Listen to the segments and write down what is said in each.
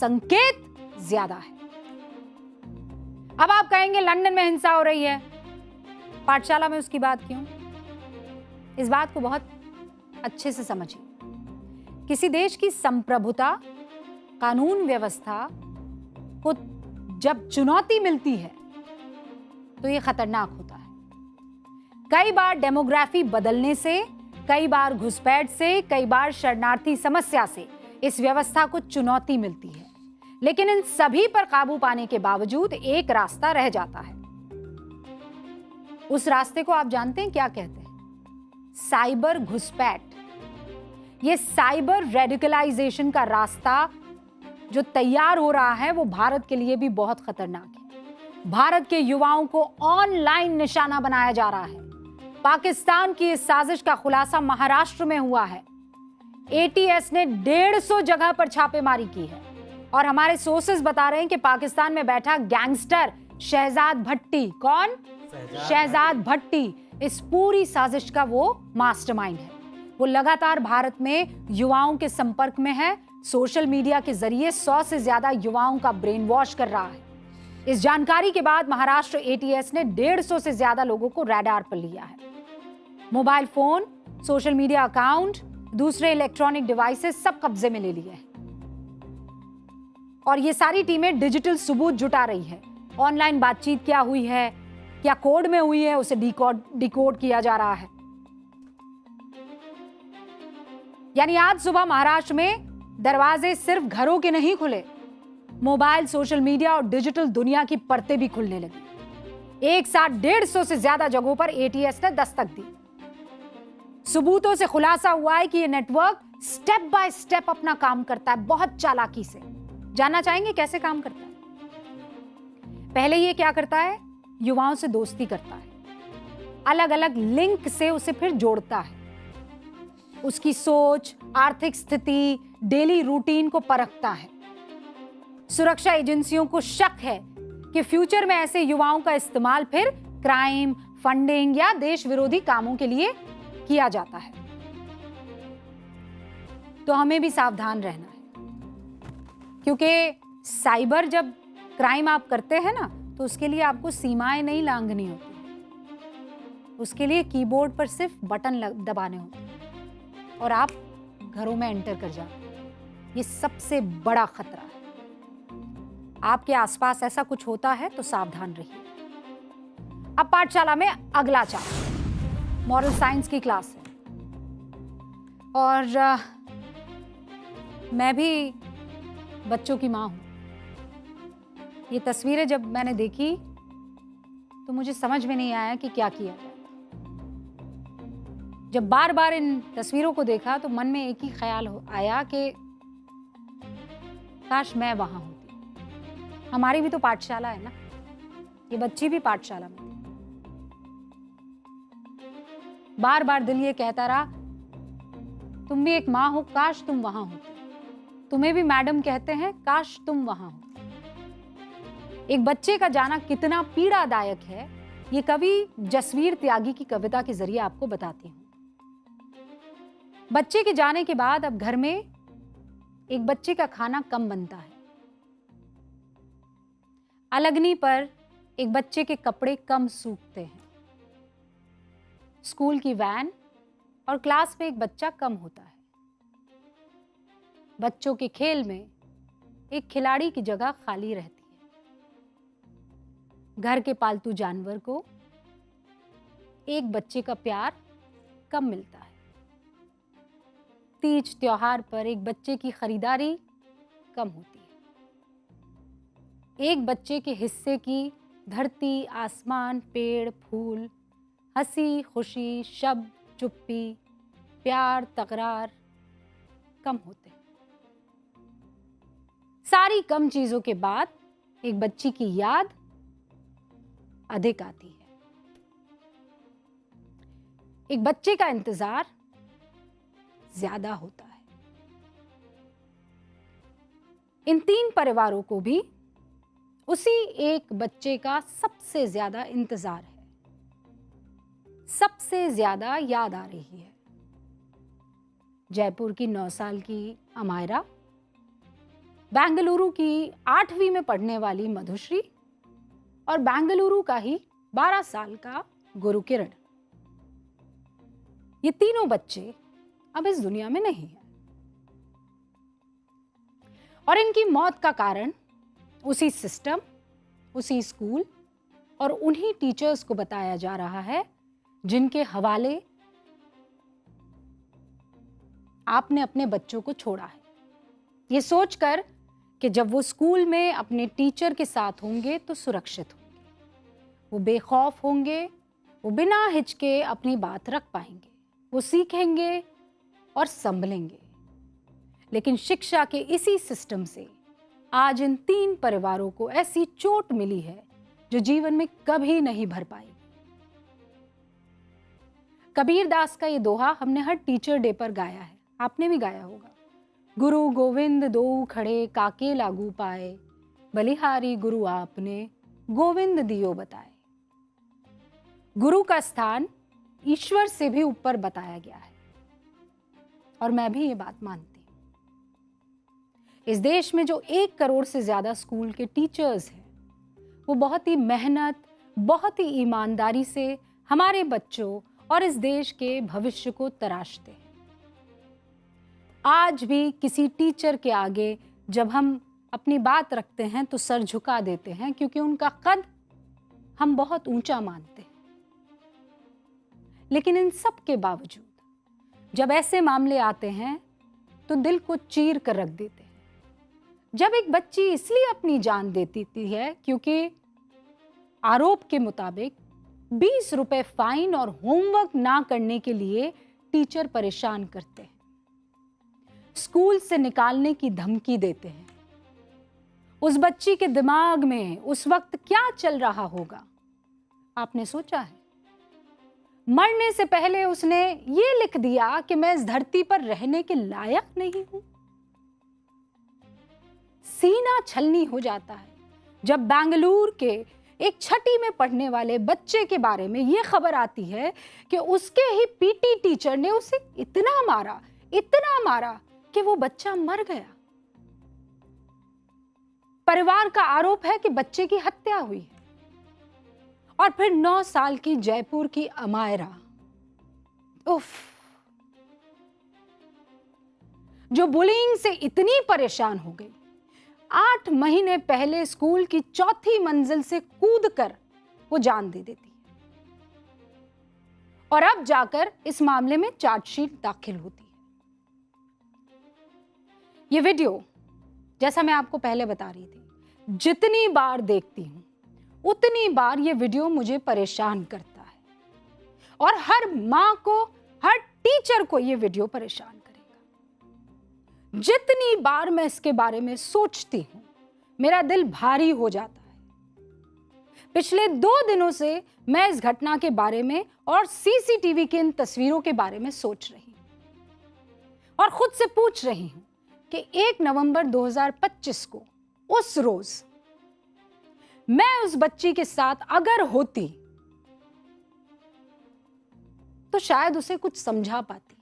संकेत ज्यादा है। अब आप कहेंगे लंदन में हिंसा हो रही है, पाठशाला में उसकी बात क्यों? इस बात को बहुत अच्छे से समझिए। किसी देश की संप्रभुता, कानून व्यवस्था को जब चुनौती मिलती है तो यह खतरनाक होता है। कई बार डेमोग्राफी बदलने से, कई बार घुसपैठ से, कई बार शरणार्थी समस्या से इस व्यवस्था को चुनौती मिलती है, लेकिन इन सभी पर काबू पाने के बावजूद एक रास्ता रह जाता है। उस रास्ते को आप जानते हैं क्या कहते हैं? साइबर घुसपैठ। यह साइबर रेडिकलाइजेशन का रास्ता जो तैयार हो रहा है वो भारत के लिए भी बहुत खतरनाक है। भारत के युवाओं को ऑनलाइन निशाना बनाया जा रहा है। पाकिस्तान की इस साजिश का खुलासा महाराष्ट्र में हुआ है। एटीएस ने 150 जगह पर छापेमारी की है और हमारे सोर्सेज बता रहे हैं कि पाकिस्तान में बैठा गैंगस्टर शहजाद भट्टी, कौन? शहजाद भट्टी, इस पूरी साजिश का वो मास्टरमाइंड है। वो लगातार भारत में युवाओं के संपर्क में है, सोशल मीडिया के जरिए 100 से ज्यादा युवाओं का ब्रेन वॉश कर रहा है। इस जानकारी के बाद महाराष्ट्र एटीएस ने 150 से ज्यादा लोगों को रडार पर लिया है। Mobile phone, social media account, दूसरे इलेक्ट्रॉनिक डिवाइसेस सब कब्जे में ले लिए हैं और ये सारी टीमें डिजिटल सबूत जुटा रही है। ऑनलाइन बातचीत क्या हुई है, क्या कोड में हुई है, उसे डिकोड किया जा रहा है। यानी आज सुबह महाराष्ट्र में दरवाजे सिर्फ घरों के नहीं खुले, मोबाइल, सोशल मीडिया और डिजिटल दुनिया की परतें भी खुलने लगी। एक साथ 150 से ज्यादा जगहों पर एटीएस ने दस्तक दी। सबूतों से खुलासा हुआ है कि यह नेटवर्क स्टेप बाय स्टेप अपना काम करता है, बहुत चालाकी से। जानना चाहेंगे कैसे काम करता है? पहले ये क्या करता है? युवाओं से दोस्ती करता है, अलग अलग लिंक से उसे फिर जोड़ता है, उसकी सोच, आर्थिक स्थिति, डेली रूटीन को परखता है। सुरक्षा एजेंसियों को शक है कि फ्यूचर में ऐसे युवाओं का इस्तेमाल फिर क्राइम, फंडिंग या देश विरोधी कामों के लिए किया जाता है। तो हमें भी सावधान रहना है, क्योंकि साइबर जब क्राइम आप करते हैं ना, तो उसके लिए आपको सीमाएं नहीं लांघनी होती। उसके लिए कीबोर्ड पर सिर्फ बटन दबाने होते हैं और आप घरों में एंटर कर जाते हैं। ये सबसे बड़ा खतरा है। आपके आसपास ऐसा कुछ होता है तो सावधान रहिए। अब पाठशाला में अगला चैप्टर मॉरल साइंस की क्लास है और मैं भी बच्चों की मां हूं। ये तस्वीरें जब मैंने देखी तो मुझे समझ में नहीं आया कि क्या किया जाए। जब बार बार इन तस्वीरों को देखा तो मन में एक ही ख्याल आया कि काश मैं वहां होती। हमारी भी तो पाठशाला है ना, ये बच्ची भी पाठशाला में थी। बार बार दिल ये कहता रहा, तुम भी एक माँ हो, काश तुम वहां होती। तुम्हें भी मैडम कहते हैं, काश तुम वहां होती। एक बच्चे का जाना कितना पीड़ादायक है, ये कवि जसवीर त्यागी की कविता के जरिए आपको बताती हूं। बच्चे के जाने के बाद अब घर में एक बच्चे का खाना कम बनता है। अलगनी पर एक बच्चे के कपड़े कम सूखते हैं। स्कूल की वैन और क्लास में एक बच्चा कम होता है। बच्चों के खेल में एक खिलाड़ी की जगह खाली रहती है। घर के पालतू जानवर को एक बच्चे का प्यार कम मिलता है। तीज त्योहार पर एक बच्चे की खरीदारी कम होती है। एक बच्चे के हिस्से की धरती, आसमान, पेड़, फूल, हंसी, खुशी, शब्द, चुप्पी, प्यार, तकरार कम होते हैं। सारी कम चीजों के बाद एक बच्ची की याद अधिक आती है। एक बच्चे का इंतजार ज्यादा होता है। इन तीन परिवारों को भी उसी एक बच्चे का सबसे ज्यादा इंतजार है, सबसे ज्यादा याद आ रही है। जयपुर की 9 साल की अमायरा, बेंगलुरु की 8वीं में पढ़ने वाली मधुश्री और बेंगलुरु का ही 12 साल का गुरुकिरण। ये तीनों बच्चे अब इस दुनिया में नहीं हैं और इनकी मौत का कारण उसी सिस्टम, उसी स्कूल और उन्हीं टीचर्स को बताया जा रहा है जिनके हवाले आपने अपने बच्चों को छोड़ा है, ये सोचकर कि जब वो स्कूल में अपने टीचर के साथ होंगे तो सुरक्षित होंगे, वो बेखौफ होंगे, वो बिना हिचके अपनी बात रख पाएंगे, वो सीखेंगे और संभलेंगे। लेकिन शिक्षा के इसी सिस्टम से आज इन 3 परिवारों को ऐसी चोट मिली है जो जीवन में कभी नहीं भर पाएगी। कबीर दास का ये दोहा हमने हर टीचर डे पर गाया है, आपने भी गाया होगा। गुरु गोविंद दो खड़े काके लागू पाए, बलिहारी गुरु आपने गोविंद दियो बताए। गुरु का स्थान ईश्वर से भी ऊपर बताया गया है और मैं भी ये बात मानती हूं। इस देश में जो 1 करोड़ से ज्यादा स्कूल के टीचर्स हैं, वो बहुत ही मेहनत, बहुत ही ईमानदारी से हमारे बच्चों और इस देश के भविष्य को तराशते हैं। आज भी किसी टीचर के आगे जब हम अपनी बात रखते हैं तो सर झुका देते हैं, क्योंकि उनका कद हम बहुत ऊंचा मानते हैं। लेकिन इन सब के बावजूद जब ऐसे मामले आते हैं तो दिल को चीर कर रख देते हैं। जब एक बच्ची इसलिए अपनी जान देती है क्योंकि आरोप के मुताबिक 20 रुपए फाइन और होमवर्क ना करने के लिए टीचर परेशान करते हैं, स्कूल से निकालने की धमकी देते हैं, उस बच्ची के दिमाग में उस वक्त क्या चल रहा होगा, आपने सोचा है? मरने से पहले उसने ये लिख दिया कि मैं इस धरती पर रहने के लायक नहीं हूं। सीना छलनी हो जाता है जब बेंगलुरु के एक 6ठी में पढ़ने वाले बच्चे के बारे में यह खबर आती है कि उसके ही पीटी टीचर ने उसे इतना मारा कि वो बच्चा मर गया। परिवार का आरोप है कि बच्चे की हत्या हुई है। और फिर 9 साल की जयपुर की अमायरा, उफ, जो बुलिंग से इतनी परेशान हो गई, 8 महीने पहले स्कूल की 4थी मंजिल से कूदकर वो जान दे देती है और अब जाकर इस मामले में चार्जशीट दाखिल होती है। ये वीडियो, जैसा मैं आपको पहले बता रही थी, जितनी बार देखती हूं उतनी बार ये वीडियो मुझे परेशान करता है और हर मां को, हर टीचर को ये वीडियो परेशान करेगा। जितनी बार मैं इसके बारे में सोचती हूं मेरा दिल भारी हो जाता है। पिछले 2 दिनों से मैं इस घटना के बारे में और सीसीटीवी की इन तस्वीरों के बारे में सोच रही हूं और खुद से पूछ रही हूं कि 1 नवंबर 2025 को, उस रोज मैं उस बच्ची के साथ अगर होती तो शायद उसे कुछ समझा पाती।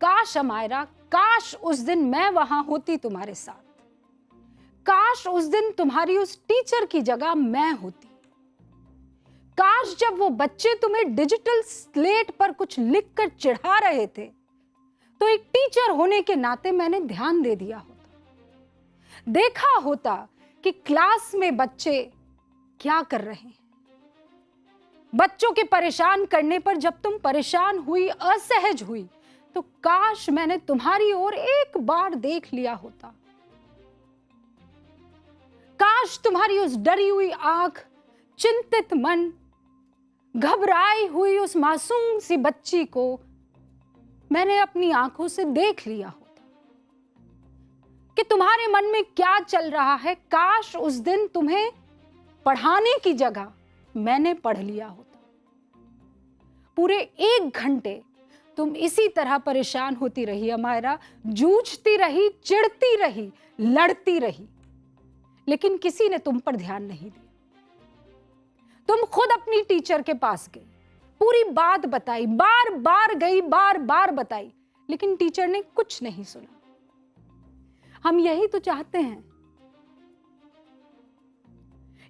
काश अमायरा, काश उस दिन मैं वहां होती तुम्हारे साथ, काश उस दिन तुम्हारी उस टीचर की जगह मैं होती, काश जब वो बच्चे तुम्हें डिजिटल स्लेट पर कुछ लिखकर चिढ़ा रहे थे तो एक टीचर होने के नाते मैंने ध्यान दे दिया होता, देखा होता कि क्लास में बच्चे क्या कर रहे हैं। बच्चों के परेशान करने पर जब तुम परेशान हुई, असहज हुई, तो काश मैंने तुम्हारी ओर एक बार देख लिया होता। काश तुम्हारी उस डरी हुई आंख, चिंतित मन, घबराई हुई उस मासूम सी बच्ची को मैंने अपनी आंखों से देख लिया होता कि तुम्हारे मन में क्या चल रहा है। काश उस दिन तुम्हें पढ़ाने की जगह मैंने पढ़ लिया होता। पूरे 1 घंटे तुम इसी तरह परेशान होती रही अमायरा, जूझती रही, चिढ़ती रही, लड़ती रही, लेकिन किसी ने तुम पर ध्यान नहीं दिया। तुम खुद अपनी टीचर के पास गई, पूरी बात बताई, बार बार गई, बार बार बताई, लेकिन टीचर ने कुछ नहीं सुना। हम यही तो चाहते हैं,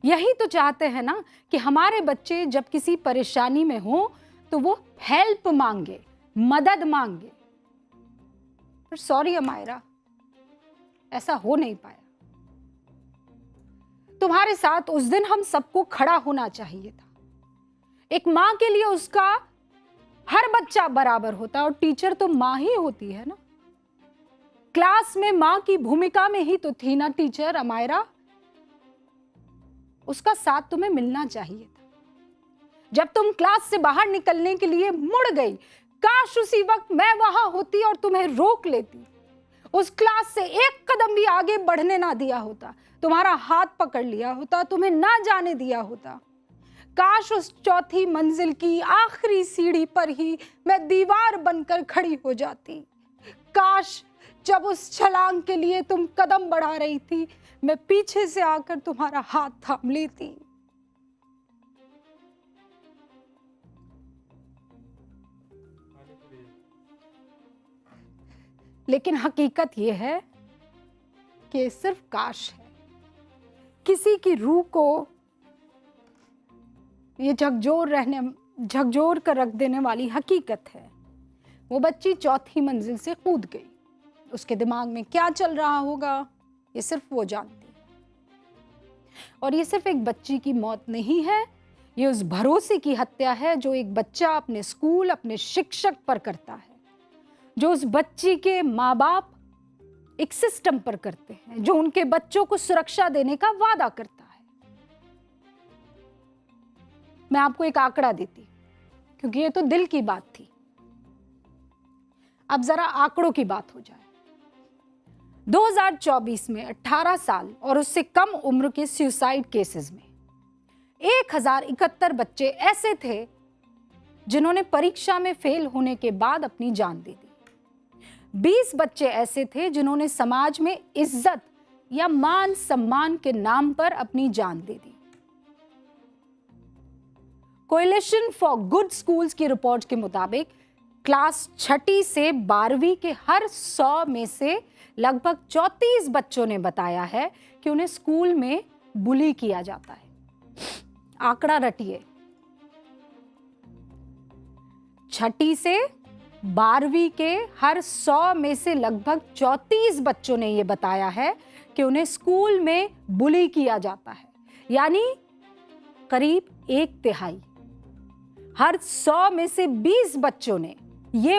यही तो चाहते हैं ना कि हमारे बच्चे जब किसी परेशानी में हो तो वो हेल्प मांगे, मदद मांगे। पर सॉरी अमायरा, ऐसा हो नहीं पाया। तुम्हारे साथ उस दिन हम सबको खड़ा होना चाहिए था। एक मां के लिए उसका हर बच्चा बराबर होता है, और टीचर तो मां ही होती है ना। क्लास में मां की भूमिका में ही तो थी ना टीचर अमायरा। उसका साथ तुम्हें मिलना चाहिए था। जब तुम क्लास से बाहर निकलने के लिए मुड़ गई, काश उसी वक्त मैं वहां होती और तुम्हें रोक लेती, उस क्लास से एक कदम भी आगे बढ़ने ना दिया होता, तुम्हारा हाथ पकड़ लिया होता, तुम्हें ना जाने दिया होता। काश उस चौथी मंजिल की आखिरी सीढ़ी पर ही मैं दीवार बनकर खड़ी हो जाती। काश जब उस छलांग के लिए तुम कदम बढ़ा रही थी, मैं पीछे से आकर तुम्हारा हाथ थाम लेती। लेकिन हकीकत यह है कि सिर्फ काश है। किसी की रूह को ये झकझोर कर रख देने वाली हकीकत है। वो बच्ची चौथी मंजिल से कूद गई। उसके दिमाग में क्या चल रहा होगा, ये सिर्फ वो जानती है। और ये सिर्फ एक बच्ची की मौत नहीं है, ये उस भरोसे की हत्या है जो एक बच्चा अपने स्कूल, अपने शिक्षक पर करता है, जो उस बच्ची के माँ बाप एक सिस्टम पर करते हैं, जो उनके बच्चों को सुरक्षा देने का वादा करता है। मैं आपको एक आंकड़ा देती, क्योंकि ये तो दिल की बात थी। अब जरा आंकड़ों की बात हो जाए। 2024 में 18 साल और उससे कम उम्र के सुसाइड केसेस में 1071 बच्चे ऐसे थे जिन्होंने परीक्षा में फेल होने के बाद अपनी जान दे दी। 20 बच्चे ऐसे थे जिन्होंने समाज में इज्जत या मान सम्मान के नाम पर अपनी जान दे दी। कोएलिशन फॉर गुड स्कूल्स की रिपोर्ट के मुताबिक क्लास 6ठी से 12वीं के हर 100 में से लगभग 34 बच्चों ने बताया है कि उन्हें स्कूल में बुली किया जाता है। आंकड़ा रटिए, 6ठी से 12वीं के हर 100 में से लगभग 34 बच्चों ने यह बताया है कि उन्हें स्कूल में बुली किया जाता है। यानी करीब 1/3। हर 100 में से 20 बच्चों ने ये